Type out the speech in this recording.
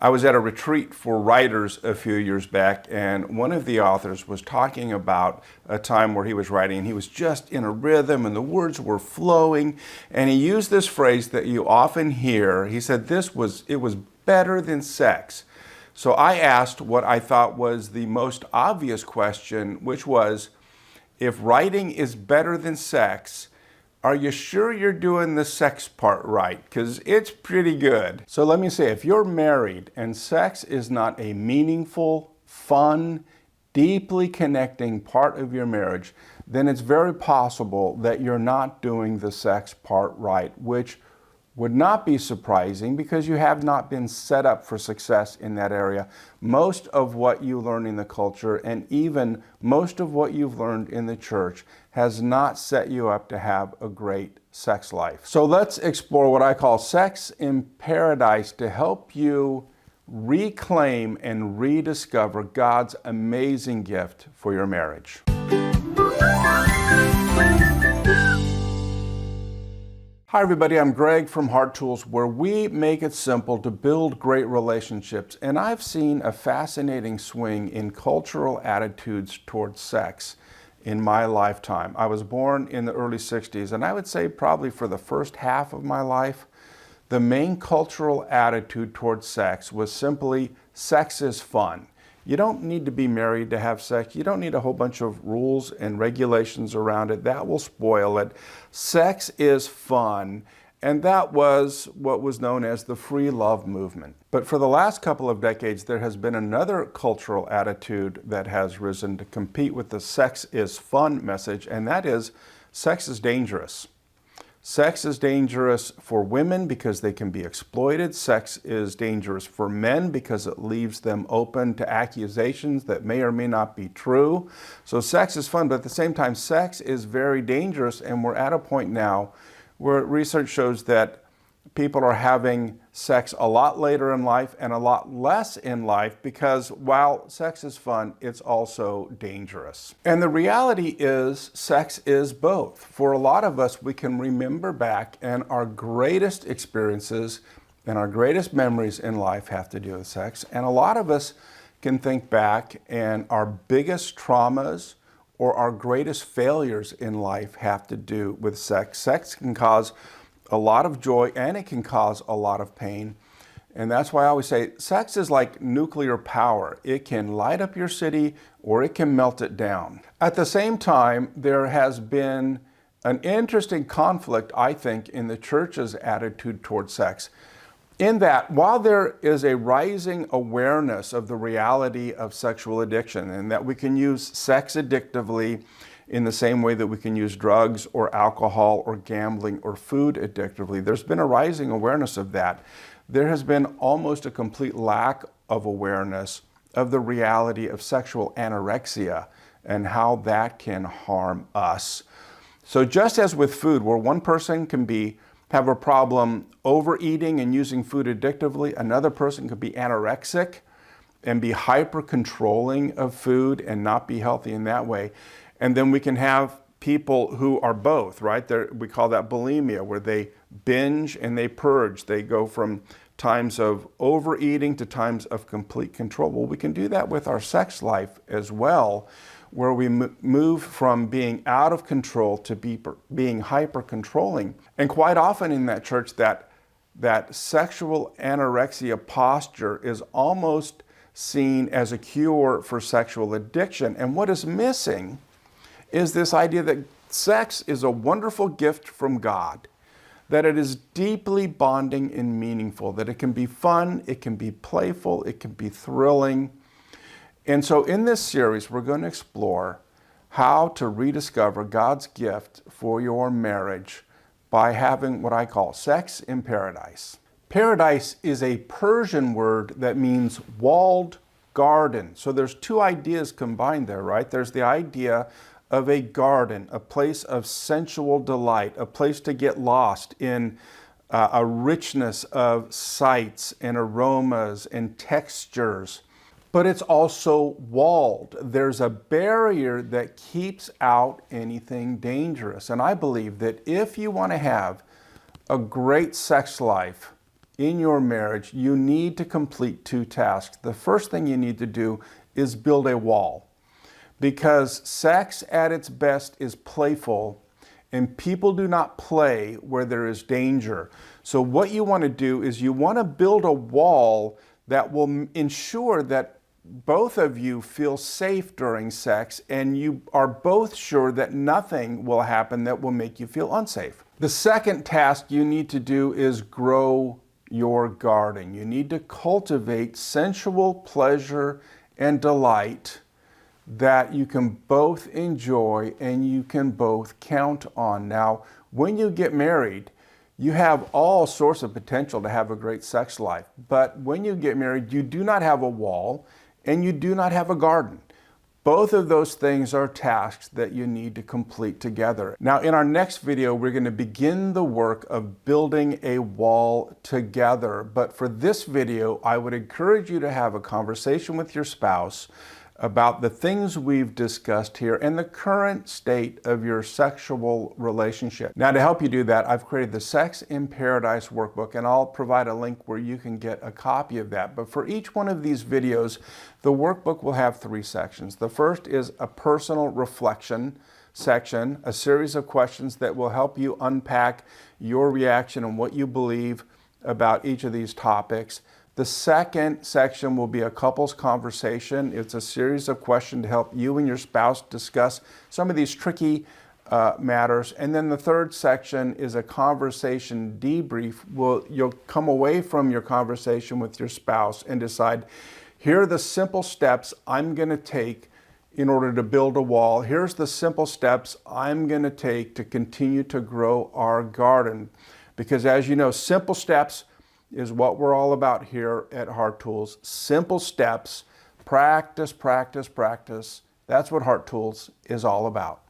I was at a retreat for writers a few years back, and one of the authors was talking about a time where he was writing, and he was just in a rhythm, and the words were flowing, and he used this phrase that you often hear. He said it was better than sex. So I asked what I thought was the most obvious question, which was, if writing is better than sex, are you sure you're doing the sex part right? Because it's pretty good. So let me say, if you're married and sex is not a meaningful, fun, deeply connecting part of your marriage, then it's very possible that you're not doing the sex part right, which would not be surprising because you have not been set up for success in that area. Most of what you learn in the culture, and even most of what you've learned in the church, has not set you up to have a great sex life. So let's explore what I call sex in paradise to help you reclaim and rediscover God's amazing gift for your marriage. Hi everybody, I'm Greg from Heart Tools, where we make it simple to build great relationships. And I've seen a fascinating swing in cultural attitudes towards sex in my lifetime. I was born in the early 60s, and I would say probably for the first half of my life, the main cultural attitude towards sex was simply, sex is fun. You don't need to be married to have sex. You don't need a whole bunch of rules and regulations around it. That will spoil it. Sex is fun. And that was what was known as the free love movement. But for the last couple of decades, there has been another cultural attitude that has risen to compete with the sex is fun message, and that is, sex is dangerous. Sex is dangerous for women because they can be exploited. Sex is dangerous for men because it leaves them open to accusations that may or may not be true. So sex is fun, but at the same time, sex is very dangerous, and we're at a point now where research shows that people are having sex a lot later in life and a lot less in life because while sex is fun, it's also dangerous. And the reality is, sex is both. For a lot of us, we can remember back, and our greatest experiences and our greatest memories in life have to do with sex. And a lot of us can think back, and our biggest traumas or our greatest failures in life have to do with sex. Sex can cause a lot of joy, and it can cause a lot of pain. And that's why I always say sex is like nuclear power. It can light up your city or it can melt it down. At the same time, there has been an interesting conflict, I think, in the church's attitude towards sex. In that, while there is a rising awareness of the reality of sexual addiction and that we can use sex addictively in the same way that we can use drugs or alcohol or gambling or food addictively, there's been a rising awareness of that. There has been almost a complete lack of awareness of the reality of sexual anorexia and how that can harm us. So just as with food, where one person can have a problem overeating and using food addictively, another person could be anorexic and be hyper-controlling of food and not be healthy in that way. And then we can have people who are both, right? We call that bulimia, where they binge and they purge. They go from times of overeating to times of complete control. Well, we can do that with our sex life as well, where we move from being out of control to being hyper-controlling. And quite often in that church, that sexual anorexia posture is almost seen as a cure for sexual addiction. And what is missing is this idea that sex is a wonderful gift from God, that it is deeply bonding and meaningful, that it can be fun, it can be playful, it can be thrilling. And so in this series, we're going to explore how to rediscover God's gift for your marriage by having what I call sex in paradise. Paradise is a Persian word that means walled garden. So there's two ideas combined there, right? There's the idea of a garden, a place of sensual delight, a place to get lost in a richness of sights and aromas and textures. But it's also walled. There's a barrier that keeps out anything dangerous. And I believe that if you want to have a great sex life in your marriage, you need to complete two tasks. The first thing you need to do is build a wall, because sex at its best is playful, and people do not play where there is danger. So what you want to do is you want to build a wall that will ensure that both of you feel safe during sex, and you are both sure that nothing will happen that will make you feel unsafe. The second task you need to do is grow your garden. You need to cultivate sensual pleasure and delight that you can both enjoy and you can both count on. Now, when you get married, you have all sorts of potential to have a great sex life. But when you get married, you do not have a wall and you do not have a garden. Both of those things are tasks that you need to complete together. Now, in our next video, we're going to begin the work of building a wall together. But for this video, I would encourage you to have a conversation with your spouse about the things we've discussed here and the current state of your sexual relationship. Now, to help you do that, I've created the Sex in Paradise Workbook, and I'll provide a link where you can get a copy of that. But for each one of these videos, the workbook will have three sections. The first is a personal reflection section, a series of questions that will help you unpack your reaction and what you believe about each of these topics. The second section will be a couples conversation. It's a series of questions to help you and your spouse discuss some of these tricky matters. And then the third section is a conversation debrief. You'll come away from your conversation with your spouse and decide, here are the simple steps I'm going to take in order to build a wall. Here's the simple steps I'm going to take to continue to grow our garden. Because as you know, simple steps is what we're all about here at Heart Tools. Simple steps, practice, practice, practice. That's what Heart Tools is all about.